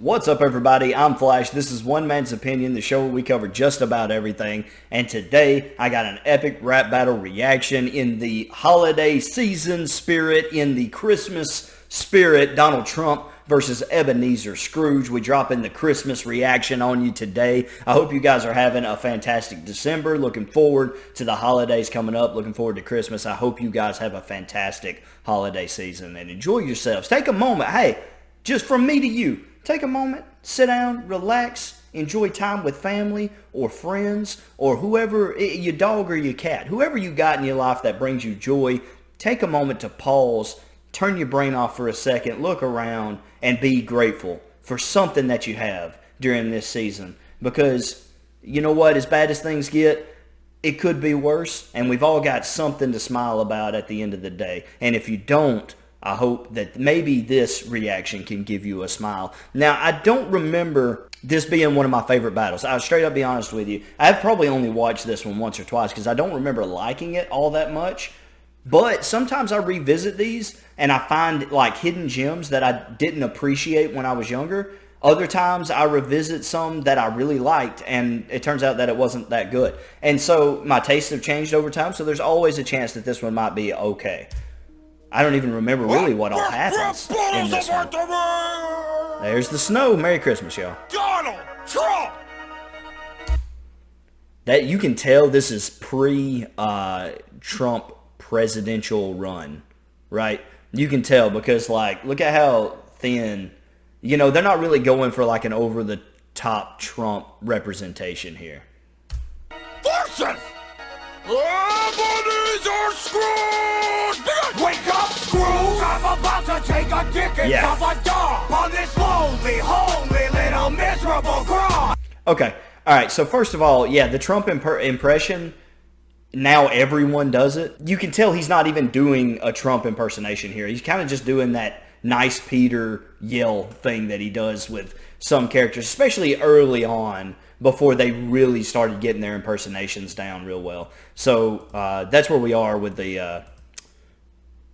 What's up, everybody? I'm Flash. This is One Man's Opinion, the show where we cover just about everything. And today, I got an epic rap battle reaction in the holiday season spirit, in the Christmas spirit. Donald Trump versus Ebenezer Scrooge. We dropping the Christmas reaction on you today. I hope you guys are having a fantastic December. Looking forward to the holidays coming up. Looking forward to Christmas. I hope you guys have a fantastic holiday season and enjoy yourselves. Take a moment. Hey, just from me to you. Take a moment, sit down, relax, enjoy time with family or friends or whoever, your dog or your cat, whoever you got in your life that brings you joy. Take a moment to pause, turn your brain off for a second, look around, and be grateful for something that you have during this season. Because, you know what, as bad as things get, it could be worse, and we've all got something to smile about at the end of the day. And if you don't, I hope that maybe this reaction can give you a smile. Now, I don't remember this being one of my favorite battles. I'll straight up be honest with you. I've probably only watched this one once or twice because I don't remember liking it all that much. But sometimes I revisit these and I find like hidden gems that I didn't appreciate when I was younger. Other times I revisit some that I really liked and it turns out that it wasn't that good. And so my tastes have changed over time, so there's always a chance that this one might be okay. I don't even remember really what all happens in this one. There's the snow. Merry Christmas, y'all. Donald Trump! That you can tell this is pre-Trump presidential run, right? You can tell because, like, look at how thin. You know, they're not really going for, like, an over-the-top Trump representation here. Fortune! Ebenezer Scrooge! Wake up, Scrooge! I'm about to take a dickens of a dog on this lonely, homely, little miserable grog. Okay, all right, so first of all, yeah, the Trump impression, now everyone does it. You can tell he's not even doing a Trump impersonation here. He's kind of just doing that nice Peter yell thing that he does with some characters, especially early on, before they really started getting their impersonations down real well. So that's where we are with the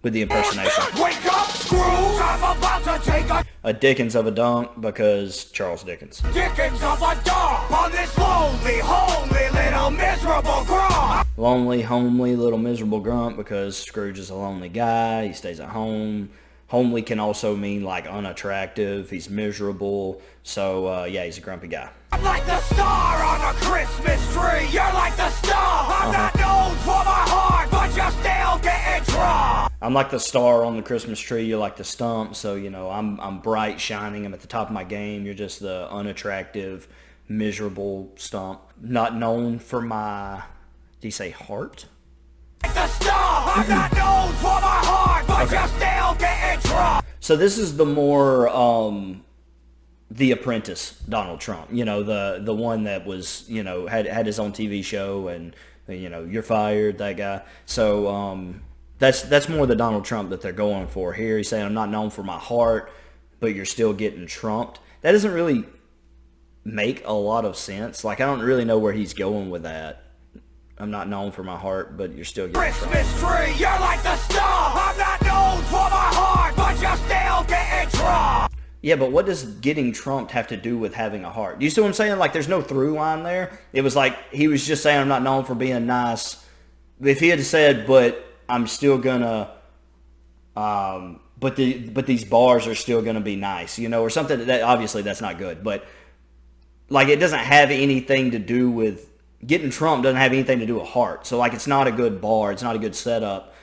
impersonation. Wake up, Scrooge! I'm about to take a Dickens of a dunk because Charles Dickens. Dickens of a dog on this lonely, homely, little miserable grog. Lonely, homely, little miserable grunt because Scrooge is a lonely guy. He stays at home. Homely can also mean like unattractive. He's miserable. So yeah, he's a grumpy guy. I'm like the star on a Christmas tree. You're like the star. I'm not known for my heart, but you're still getting drunk. I'm like the star on the Christmas tree. You're like the stump. So, you know, I'm bright, shining. I'm at the top of my game. You're just the unattractive, miserable stump. Not known for my, did he say heart? Like the star. I'm not known for my heart, but you're still getting drunk. So this is the more The Apprentice Donald Trump, you know, the one that was, you know, had his own TV show and, you know, you're fired, that guy. So that's more the Donald Trump that they're going for here. He's saying, I'm not known for my heart, but you're still getting trumped. That doesn't really make a lot of sense. Like, I don't really know where he's going with that. I'm not known for my heart, but you're still getting trumped. Christmas tree, you're like the star. I'm not known for my heart, but you're still getting drunk. Yeah, but what does getting trumped have to do with having a heart? Do you see what I'm saying? Like, there's no through line there. It was like he was just saying, I'm not known for being nice. If he had said, but I'm still gonna, but these bars are still gonna be nice, you know, or something. That obviously that's not good. But like, it doesn't have anything to do with getting trumped. Doesn't have anything to do with heart. So like, it's not a good bar. It's not a good setup.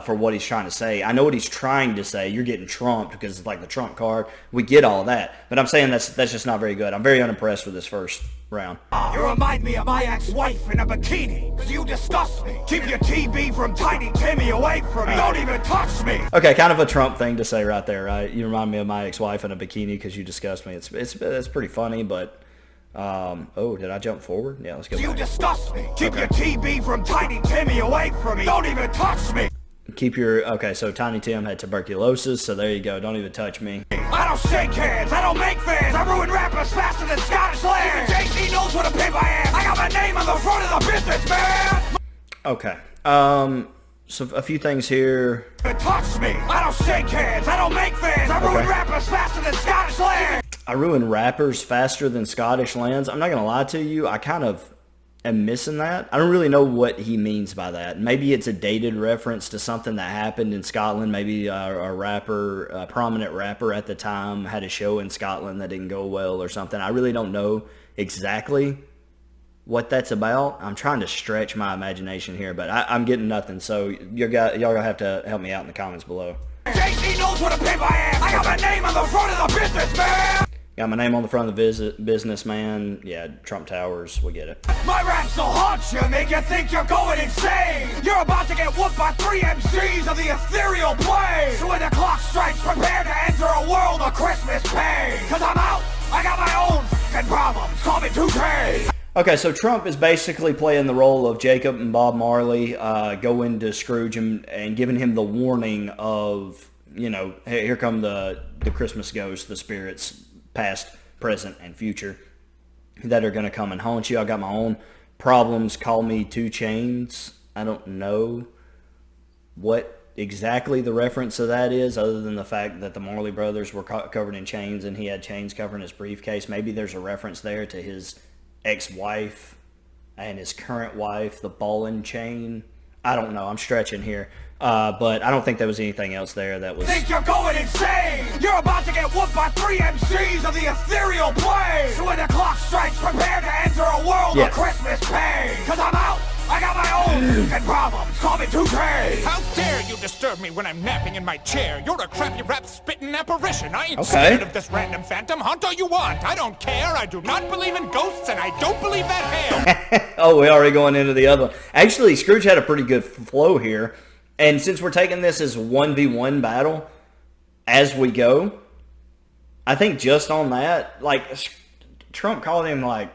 For what he's trying to say. I know what he's trying to say. You're getting trumped because it's like the trump card. We get all that. But I'm saying that's just not very good. I'm very unimpressed with this first round. You remind me of my ex-wife in a bikini. Cause you disgust me. Keep your TB from Tiny Timmy away from me. Don't even touch me. Okay, kind of a Trump thing to say right there, right? You remind me of my ex-wife in a bikini because you disgust me. It's pretty funny, but... oh, did I jump forward? Yeah, let's go back. You disgust me. Keep your TB from Tiny Timmy away from me. Don't even touch me. Keep your, okay, so Tiny Tim had tuberculosis, so there you go. Don't even touch me. I don't shake hands, I don't make fans. I ruin rappers faster than Scottish land. Even JT knows what a pimp I am. I got my name on the front of the business, man. Okay, so a few things here. Touch me, I don't shake hands, I don't make fans. I ruin rappers faster than Scottish land. I ruin rappers faster than Scottish lands. I'm not going to lie to you. I kind of am missing that. I don't really know what he means by that. Maybe it's a dated reference to something that happened in Scotland. Maybe a prominent rapper at the time had a show in Scotland that didn't go well or something. I really don't know exactly what that's about. I'm trying to stretch my imagination here, but I'm getting nothing. So y'all gonna have to help me out in the comments below. JC knows what a pimp I am. I got my name on the front of the business, man. Got my name on the front of the businessman. Yeah, Trump Towers. We get it. My raps will haunt you, make you think you're going insane. You're about to get whooped by 3 MCs of the ethereal plane. So when the clock strikes, prepare to enter a world of Christmas pain. Cause I'm out, I got my own f***ing problems. Call me 2K. Okay, so Trump is basically playing the role of Jacob and Bob Marley, going to Scrooge and giving him the warning of, you know, hey, here come the Christmas ghosts, the spirits, past, present, and future, that are going to come and haunt you. I got my own problems. Call me 2 Chainz. I don't know what exactly the reference to that is, other than the fact that the Marley brothers were covered in chains and he had chains covering his briefcase. Maybe there's a reference there to his ex-wife and his current wife, the ball and chain. I don't know. I'm stretching here. But I don't think there was anything else there that was... Think you're going insane! You're about to get whooped by 3 MCs of the ethereal plane! So when the clock strikes, prepare to enter a world of Christmas pain! Cause I'm out! I got my own f***ing problems! Call me 2K! How dare you disturb me when I'm napping in my chair? You're a crappy rap spitting apparition! I ain't scared of this random phantom. Hunt all you want! I don't care! I do not believe in ghosts, and I don't believe that hair! Oh, we're already going into the other one. Actually, Scrooge had a pretty good flow here. And since we're taking this as 1v1 battle as we go, I think just on that, like, Trump called him, like,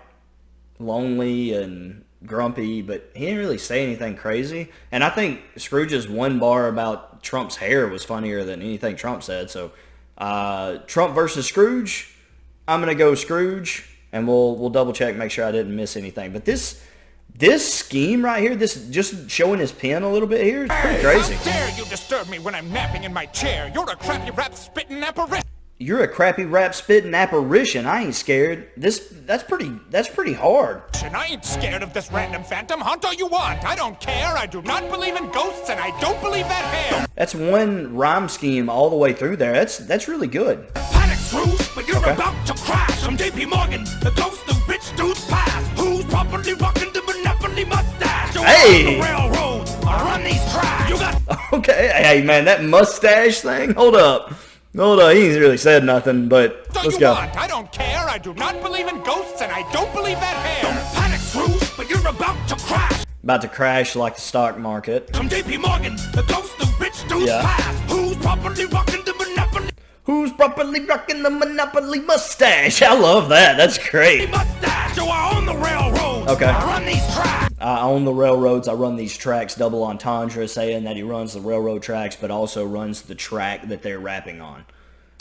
lonely and grumpy, but he didn't really say anything crazy. And I think Scrooge's one bar about Trump's hair was funnier than anything Trump said. So, Trump versus Scrooge, I'm going to go Scrooge, and we'll double check, make sure I didn't miss anything. But this scheme right here, this just showing his pen a little bit here, it's pretty crazy. How dare you disturb me when I'm napping in my chair? You're a crappy rap spitting apparition. You're a crappy rap spitting apparition. I ain't scared. That's pretty hard. I ain't scared of this random phantom. Hunt all you want. I don't care. I do not believe in ghosts, and I don't believe that hair. That's one rhyme scheme all the way through there. That's really good. Panic, Scrooge, but you're about to crash. I'm JP Morgan, the ghost of rich dudes past. Who's properly rocking the Monopoly mustache? Hey! The railroad, I run these tracks. You got Okay, hey man, that mustache thing. Hold up. He ain't really said nothing, but let's go. I don't care. I do not believe in ghosts, and I don't believe that hair. Panic, Scrooge, but you're about to crash. About to crash like the stock market. I'm JP Morgan, the ghost of rich dudes past. Who's properly rocking the Monopoly? Who's properly rocking the Monopoly mustache? I love that. That's great. Mustache, so I own the railroad. Okay. I run these tracks. I own the railroads. I run these tracks. Double entendre, saying that he runs the railroad tracks, but also runs the track that they're rapping on.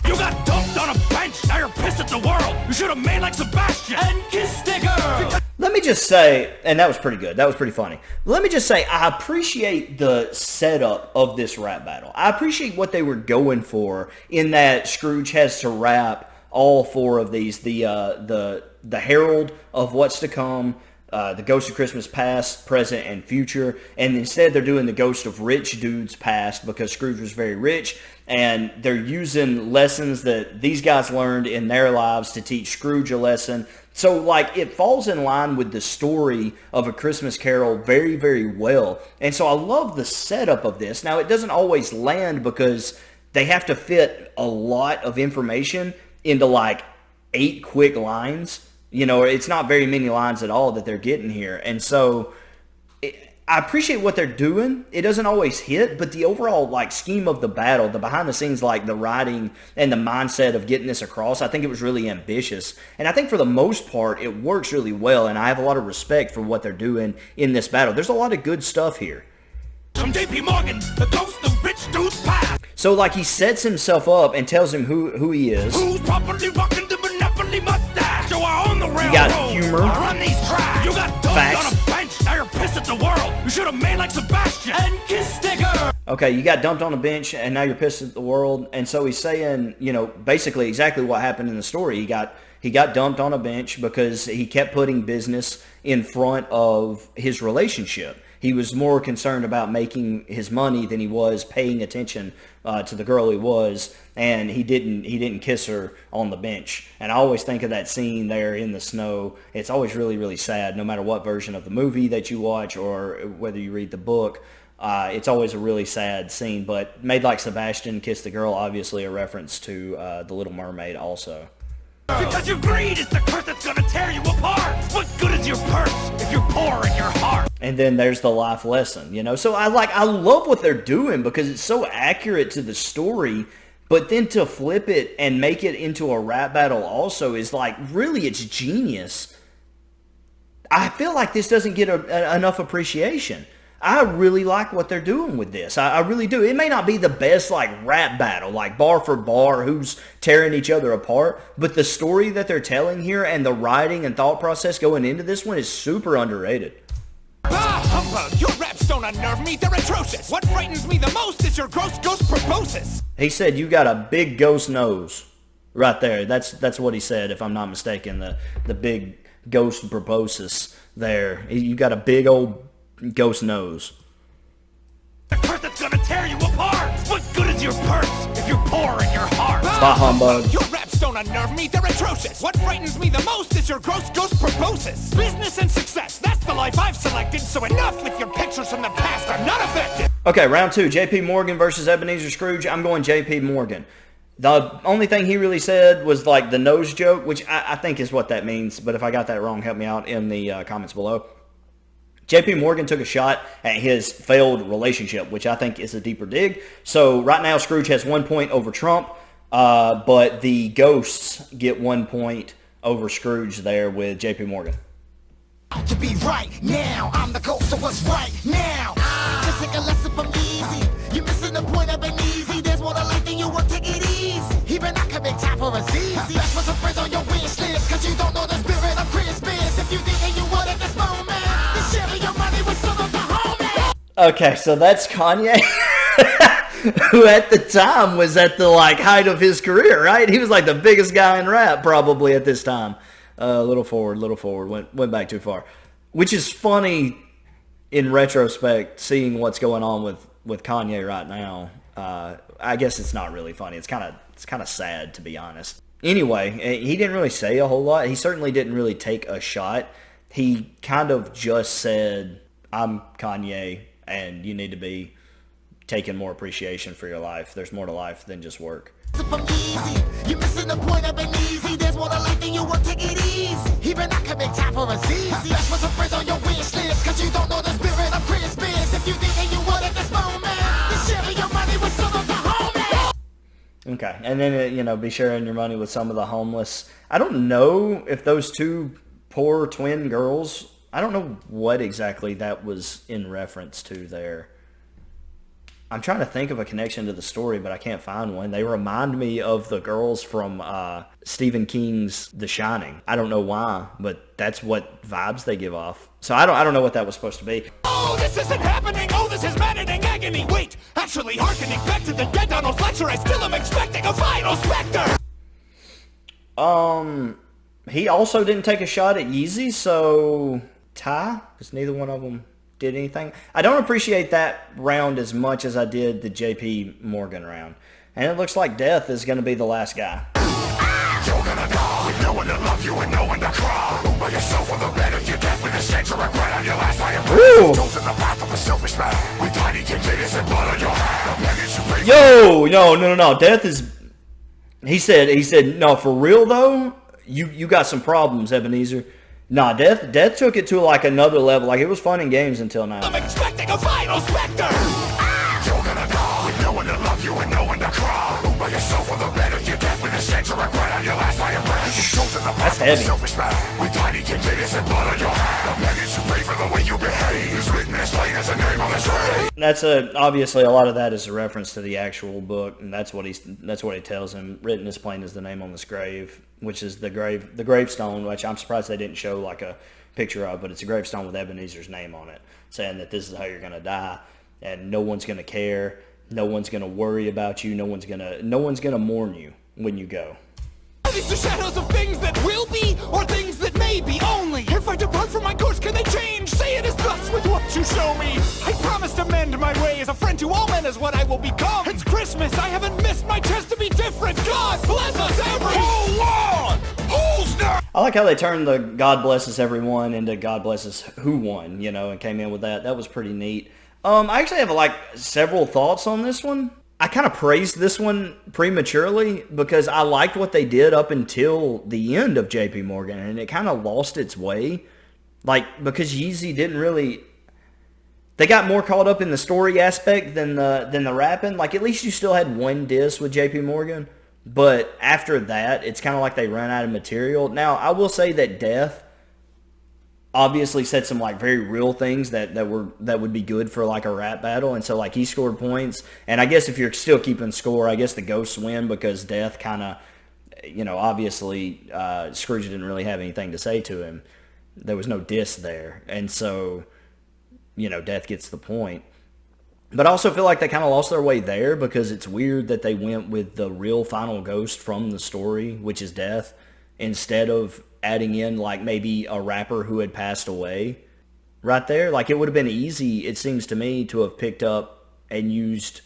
You got dumped on a bench. Now you're pissed at the world. You should have made like Sebastian and kissed a girl. Let me just say, and that was pretty good. That was pretty funny. Let me just say, I appreciate the setup of this rap battle. I appreciate what they were going for in that Scrooge has to rap all 4 of these. The herald of what's to come, the ghost of Christmas past, present, and future. And instead they're doing the ghost of rich dudes past because Scrooge was very rich. And they're using lessons that these guys learned in their lives to teach Scrooge a lesson. So, like, it falls in line with the story of A Christmas Carol very, very well. And so I love the setup of this. Now, it doesn't always land because they have to fit a lot of information into, like, 8 quick lines. You know, it's not very many lines at all that they're getting here. And so I appreciate what they're doing. It doesn't always hit, but the overall, like, scheme of the battle, the behind the scenes, like the writing and the mindset of getting this across, I think it was really ambitious. And I think for the most part, it works really well, and I have a lot of respect for what they're doing in this battle. There's a lot of good stuff here. I'm JP Morgan, the ghost of rich dudes past. So, like, he sets himself up and tells him who he is. Who's properly rocking the Monopoly mustache? So I own the railroad. You got humor. I run these tracks. You got dumped Facts. on a bench. Now you're pissed at the world. You should have made like Sebastian and kissed a girl. Okay, you got dumped on a bench and now you're pissed at the world. And so he's saying, basically exactly what happened in the story. He got dumped on a bench because he kept putting business in front of his relationship. He was more concerned about making his money than he was paying attention to the girl he was, and he didn't kiss her on the bench. And I always think of that scene there in the snow. It's always really, really sad, no matter what version of the movie that you watch or whether you read the book. It's always a really sad scene, but Made Like Sebastian Kissed the Girl, obviously a reference to The Little Mermaid also. Because your greed is the curse that's gonna tear you apart. What good is your purse if you're poor in your heart? And then there's the life lesson, So I love what they're doing because it's so accurate to the story, but then to flip it and make it into a rap battle also is really, it's genius. I feel like this doesn't get enough appreciation. I really like what they're doing with this. I really do. It may not be the best rap battle, bar for bar, who's tearing each other apart, but the story that they're telling here and the writing and thought process going into this one is super underrated. Ah, humbug! Your raps don't unnerve me, they're atrocious! What frightens me the most is your gross ghost proboscis! He said you got a big ghost nose. Right there. That's what he said, if I'm not mistaken. The big ghost proboscis there. You got a big old ghost nose. The curse that's gonna tear you apart. What good is your purse if you're poor in your heart? Bah humbug. Your raps don't unnerve me, they're atrocious! What frightens me the most is your gross ghost proboscis! Business and success, that's the life I've selected, so enough with your pictures from the past, I'm not affected! Okay, round 2, J.P. Morgan versus Ebenezer Scrooge. I'm going J.P. Morgan. The only thing he really said was the nose joke, which I think is what that means, but if I got that wrong, help me out in the comments below. J.P. Morgan took a shot at his failed relationship, which I think is a deeper dig. So right now, Scrooge has 1 point over Trump, but the ghosts get 1 point over Scrooge there with J.P. Morgan. To be right now, I'm the ghost of what's right now. Just take a lesson from easy. You're missing the point of an easy. There's more to life than you want, take it easy. Even I can make time for a easy. That's what's a phrase on your wish list, cause you don't know the spirit of Christmas. If you think you would at this moment, okay, so that's Kanye, who at the time was at the height of his career, right? He was the biggest guy in rap probably at this time. Little forward, went back too far. Which is funny in retrospect, seeing what's going on with Kanye right now. I guess it's not really funny. It's kind of sad, to be honest. Anyway, he didn't really say a whole lot. He certainly didn't really take a shot. He kind of just said, I'm Kanye, and you need to be taking more appreciation for your life. There's more to life than just work. You're missing the point of an easy. There's more to life than you want, take it easy. Even I can make time for a easy. That's what's a phrase on your wish list, cause you don't know the spirit of Christmas. If you think you would at this moment, you're sharing your money with some of the homies. Okay, and then, be sharing your money with some of the homeless. I don't know if those two poor twin girls, I don't know what exactly that was in reference to there. I'm trying to think of a connection to the story, but I can't find one. They remind me of the girls from Stephen King's The Shining. I don't know why, but that's what vibes they give off. So I don't know what that was supposed to be. Oh, this isn't happening! Oh, this is maddening agony! Wait, actually hearkening back to the dead Donald Fletcher, I still am expecting a final specter! He also didn't take a shot at Yeezy, so tie, because neither one of them did anything. I don't appreciate that round as much as I did the J.P. Morgan round. And it looks like Death is going to be the last guy. You're gonna die with no one to love you and no one to cry. Move by yourself for the better, you're death with a sense of regret on your last day of breath. Chosen the path of a selfish man with tiny containers and blood on your hand. Yo, no. Death is... He said, no, for real though, you got some problems, Ebenezer. Nah, Death took it to another level. It was fun in games until now. I'm expecting a final specter! You're gonna die with no one to love you and no one to cry. Move by yourself for the better, you're death with a sense of regret on your last day of breath. You've chosen the path of a selfish man with tiny containers and blood on your hand. The penance you pay for the way you behave is written as plain as the name on the tree. That's obviously a lot of that is a reference to the actual book, and that's what he tells him. Written as plain as the name on this grave, which is the gravestone, which I'm surprised they didn't show a picture of, but it's a gravestone with Ebenezer's name on it, saying that this is how you're gonna die. and no one's going to care. No one's going to worry about you. No one's going to mourn you when you go. Are these the shadows of things that will be, or things that may be only? If I depart from my course, can they change? Say it is thus with what you show me. I promise to mend my ways. A friend to all men is what I will become. It's Christmas. I haven't missed my chance to be different. God bless us, every whole world. Who's there? I like how they turned the God blesses everyone into God blesses who won, you know, and came in with that. That was pretty neat. I actually have like several thoughts on this one. I kind of praised this one prematurely because I liked what they did up until the end of JP Morgan, and it kind of lost its way. Like, because Yeezy didn't really... They got more caught up in the story aspect than the rapping. Like, at least you still had one diss with JP Morgan. But after that, it's kind of like they ran out of material. Now, I will say that Death obviously said some like very real things that would be good for like a rap battle, and so like he scored points. And I guess if you're still keeping score, I guess the Ghosts win because Death kind of, you know, obviously Scrooge didn't really have anything to say to him. There was no diss there, and so, you know, Death gets the point. But I also feel like they kind of lost their way there because it's weird that they went with the real final ghost from the story, which is Death, instead of adding in like maybe a rapper who had passed away right there. Like, it would have been easy, it seems to me, to have picked up and used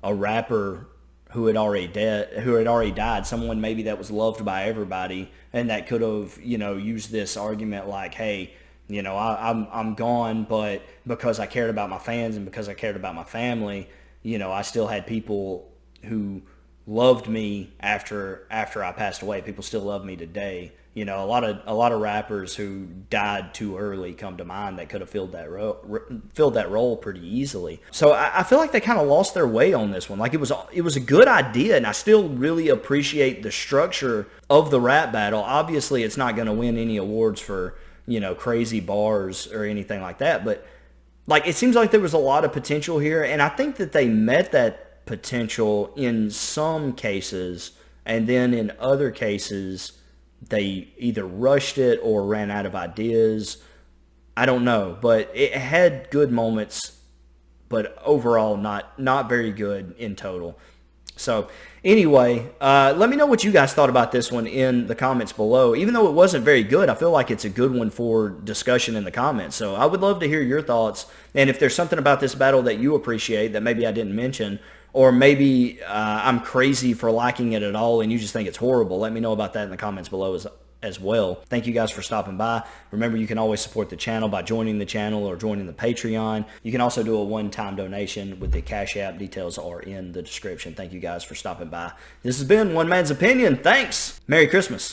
a rapper who had already died, someone maybe that was loved by everybody, and that could have, you know, used this argument like, hey, you know, I'm gone, but because I cared about my fans and because I cared about my family, you know, I still had people who loved me after I passed away. People still love me today. You know, a lot of rappers who died too early come to mind that could have filled that role pretty easily. So I feel like they kind of lost their way on this one. Like, it was a good idea, and I still really appreciate the structure of the rap battle. Obviously, it's not going to win any awards for, you know, crazy bars or anything like that, but like, it seems like there was a lot of potential here, and I think that they met that potential in some cases, and then in other cases they either rushed it or ran out of ideas. I don't know, but it had good moments, but overall not very good in total. So anyway, let me know what you guys thought about this one in the comments below. Even though it wasn't very good, I feel like it's a good one for discussion in the comments. So I would love to hear your thoughts. And if there's something about this battle that you appreciate that maybe I didn't mention, or maybe I'm crazy for liking it at all and you just think it's horrible, let me know about that in the comments below as well. Thank you guys for stopping by. Remember, you can always support the channel by joining the channel or joining the Patreon. You can also do a one-time donation with the Cash App. Details are in the description. Thank you guys for stopping by. This has been One Man's Opinion. Thanks. Merry Christmas.